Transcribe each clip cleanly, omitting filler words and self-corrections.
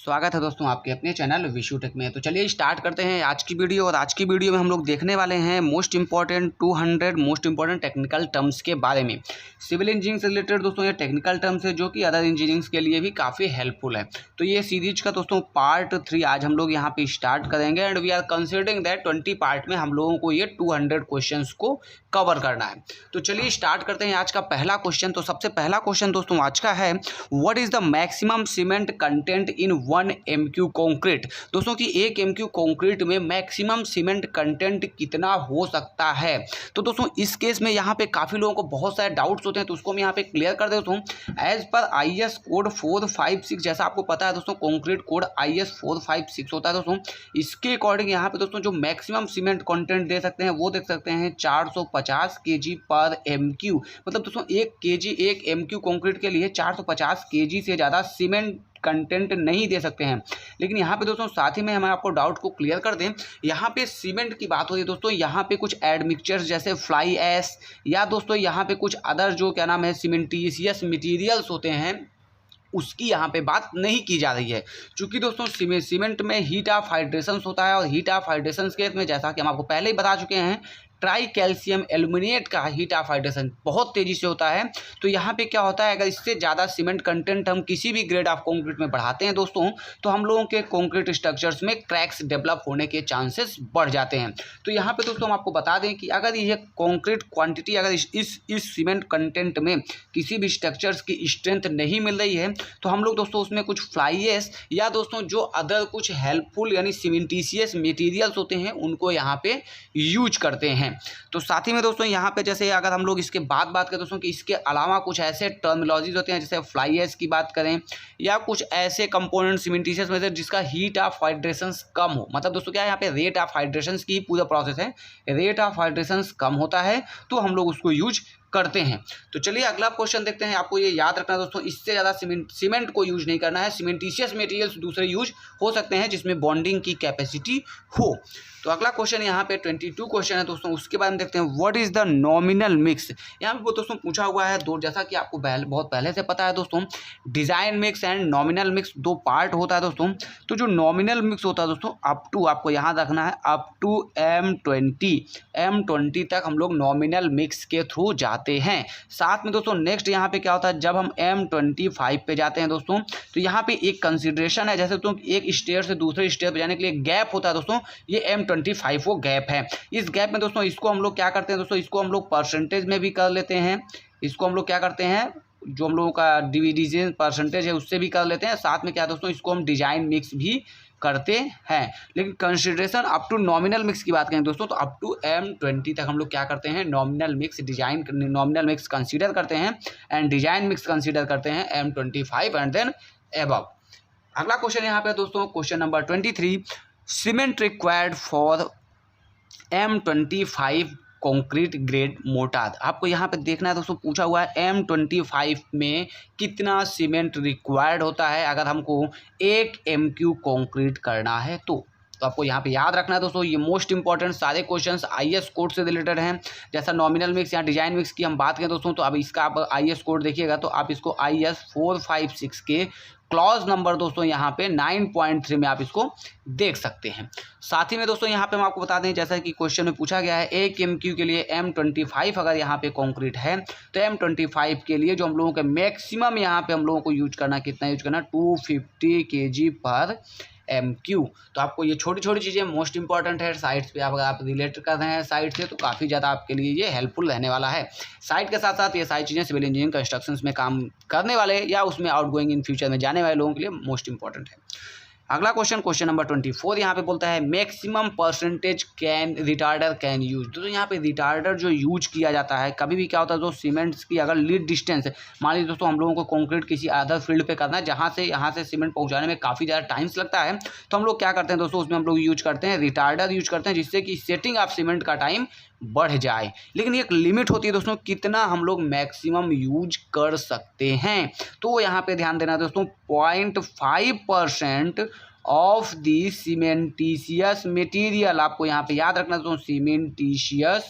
स्वागत है दोस्तों आपके अपने चैनल विशु टेक में। तो चलिए स्टार्ट करते हैं आज की वीडियो। और आज की वीडियो में हम लोग देखने वाले हैं most important 200 most important technical terms के बारे में। सिविल इंजीनियरिंग से रिलेटेड दोस्तों ये टेक्निकल टर्म्स है जो कि अदर इंजीनियरिंग के लिए भी काफ़ी हेल्पफुल है। तो ये सीरीज का दोस्तों पार्ट 3 आज हम लोग यहाँ पे स्टार्ट करेंगे and we are considering that 20 part में हम लोगों को ये 200 क्वेश्चन को कवर करना है। तो चलिए स्टार्ट करते हैं आज का पहला क्वेश्चन। तो सबसे पहला क्वेश्चन दोस्तों आज का है, what is the maximum cement content in 1 MQ concrete. दोस्तों कि 1 MQ कंक्रीट में मैक्सिमम सीमेंट कंटेंट कितना हो सकता है। तो दोस्तों इस केस में यहाँ पे काफ़ी लोगों को बहुत सारे डाउट्स होते हैं, तो उसको मैं यहाँ पे क्लियर कर देता हूँ। एज पर IS कोड 456, जैसा आपको पता है दोस्तों कंक्रीट कोड IS 456 होता है दोस्तों, इसके अकॉर्डिंग यहाँ पे दोस्तों जो मैक्सिमम सीमेंट कंटेंट दे सकते हैं वो देख सकते हैं 450 kg पर MQ। मतलब दोस्तों 1 kg 1 MQ कंक्रीट के लिए 450 kg से ज़्यादा सीमेंट कंटेंट नहीं दे सकते हैं। लेकिन यहाँ पे दोस्तों साथ ही में हम आपको डाउट को क्लियर कर दें, यहाँ पे सीमेंट की बात हो रही है दोस्तों, यहाँ पे कुछ एडमिक्सचर्स जैसे फ्लाई ऐश या दोस्तों यहाँ पे कुछ अदर जो क्या नाम है सीमेंटीशियस मटेरियल्स होते हैं उसकी यहाँ पे बात नहीं की जा रही है। क्योंकि दोस्तों सीमेंट में हीट ऑफ हाइड्रेशन होता है और हीट ऑफ हाइड्रेशन केस में जैसा कि हम आपको पहले ही बता चुके हैं ट्राई कैल्शियम एल्यूमिनेट का हीट ऑफ हाइड्रेशन बहुत तेज़ी से होता है। तो यहाँ पे क्या होता है, अगर इससे ज़्यादा सीमेंट कंटेंट हम किसी भी ग्रेड ऑफ कंक्रीट में बढ़ाते हैं दोस्तों, तो हम लोगों के कंक्रीट स्ट्रक्चर्स में क्रैक्स डेवलप होने के चांसेस बढ़ जाते हैं। तो यहाँ पे दोस्तों हम आपको बता दें कि अगर ये कंक्रीट क्वांटिटी अगर इस सीमेंट कंटेंट में किसी भी स्ट्रक्चर्स की स्ट्रेंथ नहीं मिल रही है, तो हम लोग दोस्तों उसमें कुछ फ्लाई ऐश या दोस्तों जो अदर कुछ हेल्पफुल यानी सीमेंटीशियस मटेरियल्स होते हैं उनको यहाँ पे यूज करते हैं। तो साथ ही में दोस्तों यहाँ पे जैसे अगर हम लोग इसके बात करें दोस्तों कि इसके अलावा कुछ ऐसे टर्मिनोलॉजीज होते हैं जैसे फ्लाई ऐश की बात करें या कुछ ऐसे कंपोनेंट सीमेंटीशियस में से जिसका हीट ऑफ हाइड्रेशन कम हो। मतलब दोस्तों क्या है, यहाँ पे रेट ऑफ हाइड्रेशन की पूरा प्रोसेस है, रेट ऑफ हाइड्रेशन कम होता है तो हम लोग उसको यूज करते हैं। तो चलिए अगला क्वेश्चन देखते हैं। आपको ये याद रखना दोस्तों, इससे ज़्यादा सीमेंट को यूज नहीं करना है। सीमेंटीशियस मटेरियल्स दूसरे यूज हो सकते हैं जिसमें बॉन्डिंग की कैपेसिटी हो। तो अगला क्वेश्चन यहाँ पे 22 क्वेश्चन है दोस्तों, उसके बारे में देखते हैं। What is the nominal mix. यहाँ पे दोस्तों पूछा हुआ है दो, जैसा कि आपको बहुत पहले से पता है दोस्तों, design mix and nominal mix दो पार्ट होता है दोस्तों। तो जो नॉमिनल मिक्स होता है दोस्तों अप टू, आपको यहाँ रखना है अप टू M20 तक हम लोग नॉमिनल मिक्स के थ्रू जाते हैं। साथ में दोस्तों नेक्स्ट यहाँ पे क्या होता है, जब हम M25 पे जाते हैं दोस्तों, तो यहाँ पे एक कंसिडरेशन है, जैसे दोस्तों एक स्टेयर से दूसरे स्टेयर पे जाने के लिए गैप होता है दोस्तों, ये M25 वो गैप है। इस गैप में दोस्तों इसको हम लोग क्या करते हैं दोस्तों, इसको हम लोग परसेंटेज में भी कर लेते हैं, इसको हम लोग क्या करते हैं जो हम लोगों का डिवीजन परसेंटेज है उससे भी कर लेते हैं। साथ में क्या दोस्तों इसको हम डिजाइन मिक्स भी करते हैं। लेकिन consideration up to nominal mix की बात करें दोस्तों, तो अप टू M20 तक हम लोग क्या करते हैं, नॉमिनल मिक्स कंसीडर करते हैं एंड डिजाइन मिक्स कंसीडर करते हैं M25 एंड देन एबव। अगला क्वेश्चन यहाँ पे दोस्तों question number 23, cement required for M25 concrete grade mortar. आपको यहाँ पे देखना है दोस्तों, पूछा हुआ है M25 में कितना सीमेंट रिक्वायर्ड होता है अगर हमको 1 MQ कंक्रीट करना है। तो आपको यहाँ पे याद रखना है दोस्तों, ये मोस्ट इंपॉर्टेंट सारे क्वेश्चंस IS कोड से रिलेटेड हैं। जैसा नॉमिनल मिक्स या डिजाइन मिक्स की हम बात करें दोस्तों, तो अब इसका आप IS कोड देखिएगा तो आप इसको IS 456 के क्लॉज नंबर दोस्तों यहाँ पे 9.3 में आप इसको देख सकते हैं। साथ ही में दोस्तों यहाँ पे हम आपको बता दें, जैसा कि क्वेश्चन में पूछा गया है 1 MQ के लिए M25 अगर यहाँ पे कंक्रीट है, तो M25 के लिए जो हम लोगों के मैक्सिमम यहाँ पे हम लोगों को यूज करना, कितना यूज करना, 250 kg पर MQ। तो आपको ये छोटी छोटी चीज़ें मोस्ट इंपॉर्टेंट है। साइट्स पे अगर आप रिलेट कर रहे हैं साइट से, तो काफ़ी ज़्यादा आपके लिए ये हेल्पफुल रहने वाला है। साइट के साथ साथ ये सारी चीज़ें सिविल इंजीनियरिंग कंस्ट्रक्शंस में काम करने वाले या उसमें आउटगोइंग इन फ्यूचर में जाने वाले लोगों के लिए मोस्ट इंपॉर्टेंट है। अगला क्वेश्चन नंबर 24 यहाँ पे बोलता है maximum percentage retarder can use. तो यहाँ पे रिटार्डर जो यूज किया जाता है, कभी भी क्या होता है जो सीमेंट्स की अगर लीड डिस्टेंस, मान लीजिए दोस्तों हम लोगों को कंक्रीट किसी अदर फील्ड पे करना है जहाँ से यहाँ से सीमेंट पहुँचाने में काफ़ी ज़्यादा टाइम्स लगता है, तो हम लोग क्या करते हैं दोस्तों उसमें हम लोग यूज करते हैं रिटार्डर यूज करते हैं, जिससे कि सेटिंग ऑफ सीमेंट का टाइम बढ़ जाए। लेकिन एक लिमिट होती है दोस्तों कितना हम लोग मैक्सिमम यूज कर सकते हैं। तो यहाँ पे ध्यान देना दोस्तों, 0.5% ऑफ दी सीमेंटीशियस मटेरियल, आपको यहाँ पे याद रखना दोस्तों, सीमेंटीशियस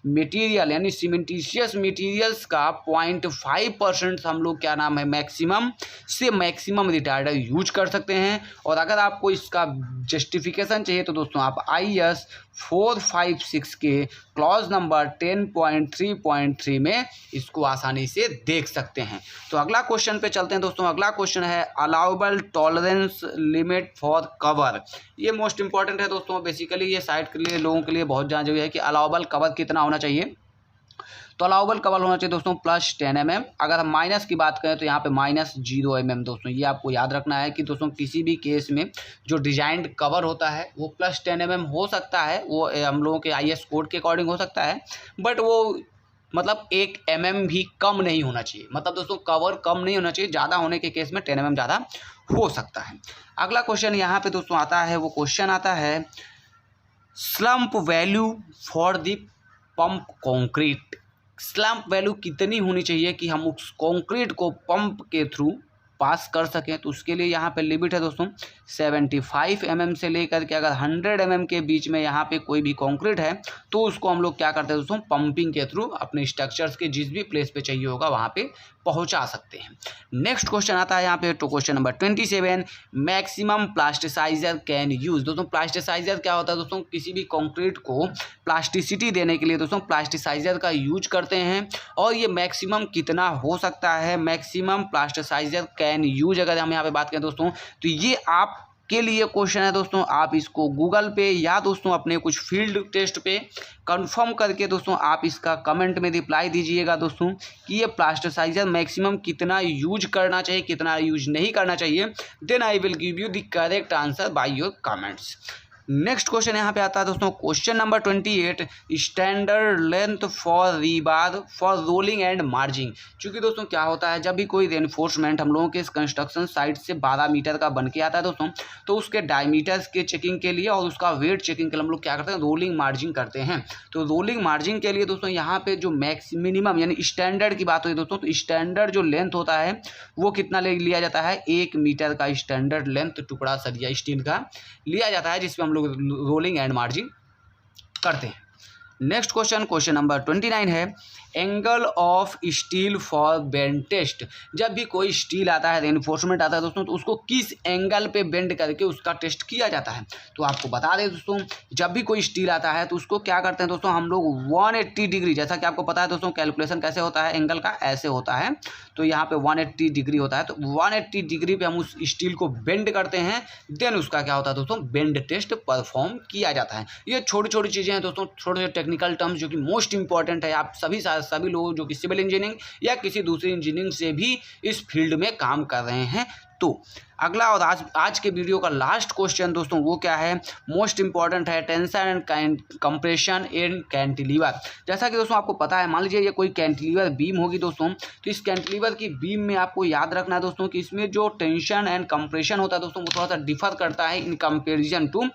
मटेरियल यानी सीमेंटीशियस मटेरियल्स का 0.5% हम लोग क्या नाम है मैक्सिमम से मैक्सिमम रिटार्डर यूज कर सकते हैं। और अगर आपको इसका जस्टिफिकेशन चाहिए तो दोस्तों आप IS 456 के क्लॉज नंबर 10.3.3 में इसको आसानी से देख सकते हैं। तो अगला क्वेश्चन पे चलते हैं दोस्तों। अगला क्वेश्चन है allowable tolerance limit for cover. ये मोस्ट इंपॉर्टेंट है दोस्तों, बेसिकली ये साइट के लिए लोगों के लिए बहुत ज़्यादा जरूरी है कि अलाउबल कवर कितना होना चाहिए। तो अलाउबल कवर होना चाहिए दोस्तों +10 mm। अगर हम माइनस की बात करें तो यहाँ पे -0 mm दोस्तों, ये आपको याद रखना है कि दोस्तों किसी भी केस में जो डिजाइंड कवर होता है वो +10 mm हो सकता है, वो हम लोगों के IS कोड के अकॉर्डिंग हो सकता है, बट वो मतलब 1 mm भी कम नहीं होना चाहिए। मतलब दोस्तों कवर कम नहीं होना चाहिए, ज़्यादा होने के केस में 10 mm ज़्यादा हो सकता है। अगला क्वेश्चन यहाँ पे दोस्तों आता है, वो क्वेश्चन आता है slump value for the pump concrete. Slump value कितनी होनी चाहिए कि हम उस कंक्रीट को पंप के थ्रू पास कर सकें। तो उसके लिए यहाँ पे लिमिट है दोस्तों 75 mm से लेकर के अगर 100 mm के बीच में यहाँ पे कोई भी कंक्रीट है तो उसको हम लोग क्या करते हैं दोस्तों, पंपिंग के थ्रू अपने स्ट्रक्चर्स के जिस भी प्लेस पे चाहिए होगा वहाँ पे पहुँचा सकते हैं। नेक्स्ट क्वेश्चन आता है यहाँ पे, तो question number 27, maximum plasticizer can use. दोस्तों प्लास्टिसाइजर क्या होता है दोस्तों, किसी भी कंक्रीट को प्लास्टिसिटी देने के लिए दोस्तों प्लास्टिसाइजर का यूज करते हैं। और ये मैक्सिमम कितना हो सकता है, मैक्सिमम प्लास्टिसाइजर कैन यूज अगर हम यहाँ पे बात करें दोस्तों, तो ये आप के लिए क्वेश्चन है दोस्तों। आप इसको गूगल पे या दोस्तों अपने कुछ फील्ड टेस्ट पे कंफर्म करके दोस्तों आप इसका कमेंट में रिप्लाई दीजिएगा दोस्तों कि ये प्लास्टिसाइजर मैक्सिमम कितना यूज करना चाहिए, कितना यूज नहीं करना चाहिए। Then I will give you the correct answer by your comments. Next question यहाँ पे आता है दोस्तों, question number 28, standard length for rebar for rolling and margin. क्योंकि दोस्तों क्या होता है, जब भी कोई रेनफोर्समेंट हम लोगों के कंस्ट्रक्शन साइट से 12 मीटर का बन के आता है दोस्तों, तो उसके डायमीटर्स के चेकिंग के लिए और उसका वेट चेकिंग के लिए हम लोग क्या करते हैं, रोलिंग मार्जिंग करते हैं। तो रोलिंग मार्जिंग के लिए दोस्तों यहाँ पे जो मिनिमम यानी स्टैंडर्ड की बात हुई दोस्तों, तो स्टैंडर्ड जो लेंथ होता है वो कितना लिया जाता है, 1 मीटर का स्टैंडर्ड लेंथ टुकड़ा सरिया स्टील का लिया जाता है, जिसमें हम लोग रोलिंग एंड मार्जिंग करते हैं। नेक्स्ट क्वेश्चन नंबर 29 है, angle of steel for bend test. जब भी कोई स्टील आता है, रेनफोर्समेंट आता है दोस्तों, तो उसको किस एंगल पे बेंड करके उसका टेस्ट किया जाता है। तो आपको बता दें दोस्तों, जब भी कोई स्टील आता है तो उसको क्या करते हैं दोस्तों, हम लोग 180 डिग्री, जैसा कि आपको पता है दोस्तों कैलकुलेशन कैसे होता है एंगल का, ऐसे होता है। तो यहाँ पे 180 डिग्री होता है, तो 180 डिग्री पे हम उस स्टील को बेंड करते हैं, देन उसका क्या होता है दोस्तों, बेंड टेस्ट परफॉर्म किया जाता है। ये छोटी छोटी चीज़ें हैं दोस्तों, छोटे छोटे टेक्निकल टर्म्स जो कि मोस्ट इंपॉर्टेंट है। आप सभी लोग जो कि सिविल इंजीनियरिंग या किसी दूसरी इंजीनियरिंग से भी इस फील्ड में काम कर रहे हैं। तो अगला और आज के वीडियो का लास्ट क्वेश्चन दोस्तों वो क्या है, मोस्ट इंपॉर्टेंट है, tension and compression in cantilever. जैसा कि दोस्तों आपको पता है, मान लीजिए ये कोई कैंटिलीवर बीम होगी दोस्तों, तो इस कैंटिलीवर की बीम में आपको याद रखना है दोस्तों कि इसमें जो टेंशन एंड कंप्रेशन होता है दोस्तों वो थोड़ा सा डिफर करता है in comparison to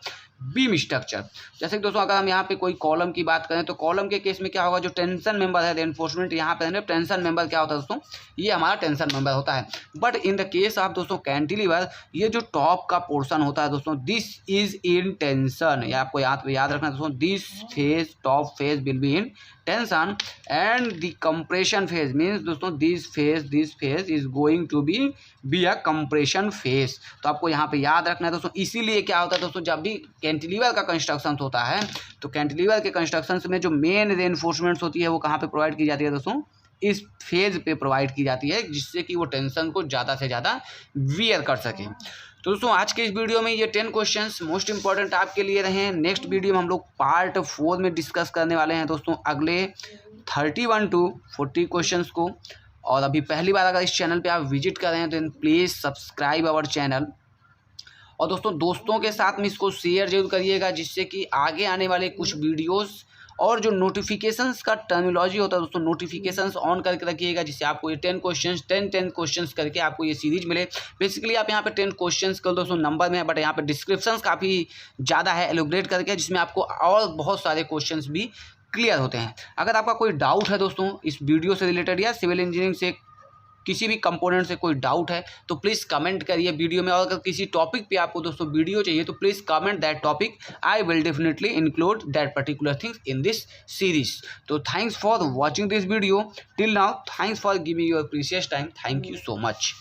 beam structure. जैसे कि दोस्तों अगर हम यहाँ पे कोई कॉलम की बात करें तो कॉलम के केस में क्या होगा, जो टेंशन मेंबर है रेनफोर्समेंट यहाँ पे टेंशन मेंबर क्या होता है दोस्तों, ये हमारा टेंशन मेंबर होता है। But in the case of दोस्तों कैंटिलीवर, ये जो टॉप का पोर्शन होता है दोस्तों, दिस इज इन टेंशन। ये आपको याद रखना है दोस्तों, this phase top phase will be in tension and the compression phase means दोस्तों this phase is going to be a compression phase. तो आपको यहाँ पे याद रखना है दोस्तों। इसीलिए क्या होता है दोस्तों, जब भी कैंटिलीवर का कंस्ट्रक्शन होता है तो कैंटिलीवर के कंस्ट्रक्शन में जो मेन रेनफोर्समेंट्स होती है वो कहाँ पे प्रोवाइड की जाती है दोस्तों, इस फेज पे प्रोवाइड की जाती है, जिससे कि वो टेंशन को ज़्यादा से ज़्यादा वियर कर सके। तो दोस्तों आज के इस वीडियो में ये 10 क्वेश्चंस मोस्ट इंपॉर्टेंट आपके लिए रहे हैं। नेक्स्ट वीडियो में हम लोग पार्ट 4 में डिस्कस करने वाले हैं दोस्तों अगले 31 to 40 क्वेश्चंस को। और अभी पहली बार अगर इस चैनल पे आप विजिट कर रहे हैं तो प्लीज़ सब्सक्राइब आवर चैनल। और दोस्तों के साथ में इसको शेयर जरूर करिएगा, जिससे कि आगे आने वाले कुछ वीडियोस और जो नोटिफिकेशंस का टर्मिनोलॉजी होता है दोस्तों, नोटिफिकेशंस ऑन करके रखिएगा, जिससे आपको ये 10 क्वेश्चंस करके आपको ये सीरीज मिले। बेसिकली आप यहाँ पे 10 क्वेश्चंस कर दोस्तों नंबर में है, बट यहाँ पे डिस्क्रिप्शंस काफ़ी ज़्यादा है एलोबरेट करके, जिसमें आपको और बहुत सारे क्वेश्चंस भी क्लियर होते हैं। अगर आपका कोई डाउट है दोस्तों इस वीडियो से रिलेटेड या सिविल इंजीनियरिंग से किसी भी कंपोनेंट से कोई डाउट है तो प्लीज़ कमेंट करिए वीडियो में, और अगर किसी टॉपिक पे आपको दोस्तों वीडियो चाहिए तो please comment that topic, I will definitely include that particular things in this series. तो thanks for watching this video till now, thanks for giving your precious time, thank you so much.